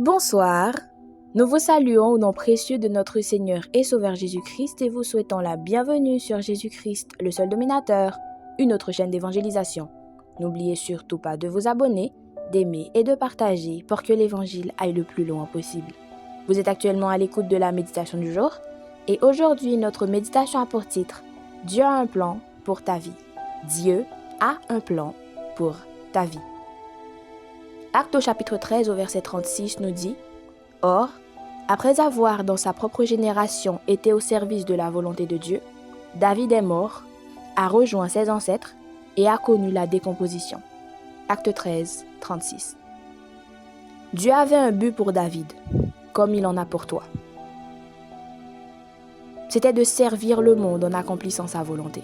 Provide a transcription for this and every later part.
Bonsoir, nous vous saluons au nom précieux de notre Seigneur et Sauveur Jésus-Christ et vous souhaitons la bienvenue sur Jésus-Christ, le seul dominateur, une autre chaîne d'évangélisation. N'oubliez surtout pas de vous abonner, d'aimer et de partager pour que l'évangile aille le plus loin possible. Vous êtes actuellement à l'écoute de la méditation du jour et aujourd'hui notre méditation a pour titre « Dieu a un plan pour ta vie ». Dieu a un plan pour ta vie. Actes au chapitre 13 au verset 36 nous dit « Or, après avoir dans sa propre génération été au service de la volonté de Dieu, David est mort, a rejoint ses ancêtres et a connu la décomposition. » Acte 13, 36. Dieu avait un but pour David, comme il en a pour toi. C'était de servir le monde en accomplissant sa volonté.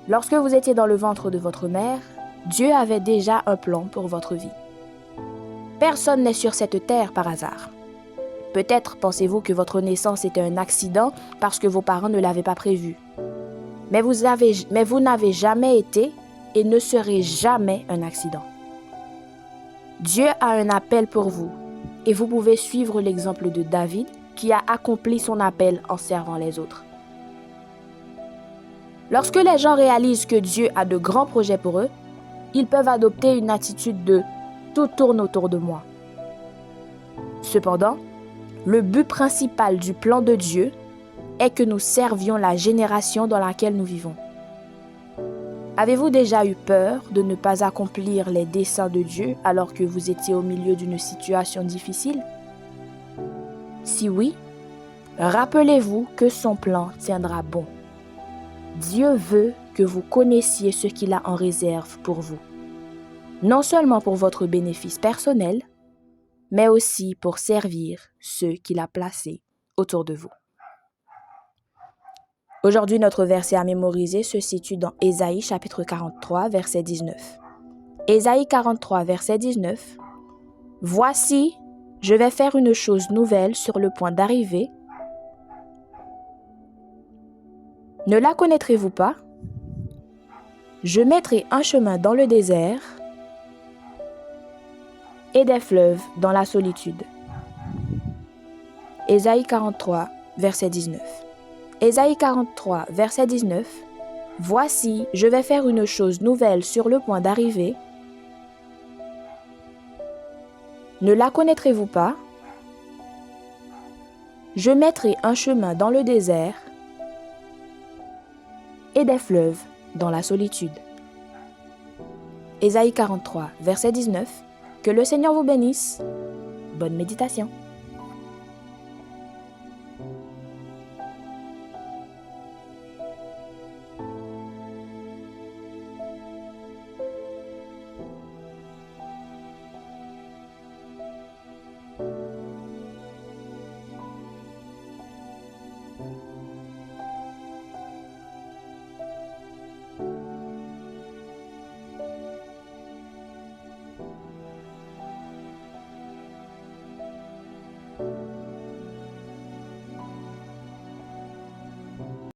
Lorsque vous étiez dans le ventre de votre mère, Dieu avait déjà un plan pour votre vie. Personne n'est sur cette terre par hasard. Peut-être pensez-vous que votre naissance était un accident parce que vos parents ne l'avaient pas prévu. Mais vous n'avez jamais été et ne serez jamais un accident. Dieu a un appel pour vous et vous pouvez suivre l'exemple de David qui a accompli son appel en servant les autres. Lorsque les gens réalisent que Dieu a de grands projets pour eux, ils peuvent adopter une attitude de « tout tourne autour de moi ». Cependant, le but principal du plan de Dieu est que nous servions la génération dans laquelle nous vivons. Avez-vous déjà eu peur de ne pas accomplir les desseins de Dieu alors que vous étiez au milieu d'une situation difficile? Si oui, rappelez-vous que son plan tiendra bon. Dieu veut que vous connaissiez ce qu'il a en réserve pour vous. Non seulement pour votre bénéfice personnel, mais aussi pour servir ceux qu'il a placés autour de vous. Aujourd'hui, notre verset à mémoriser se situe dans Ésaïe chapitre 43, verset 19. Ésaïe 43, verset 19. « Voici, je vais faire une chose nouvelle sur le point d'arriver. Ne la connaîtrez-vous pas? Je mettrai un chemin dans le désert et des fleuves dans la solitude. » Ésaïe 43, verset 19. Ésaïe 43, verset 19. « Voici, je vais faire une chose nouvelle sur le point d'arriver. Ne la connaîtrez-vous pas? Je mettrai un chemin dans le désert et des fleuves dans la solitude. » Ésaïe 43, verset 19. Que le Seigneur vous bénisse. Bonne méditation.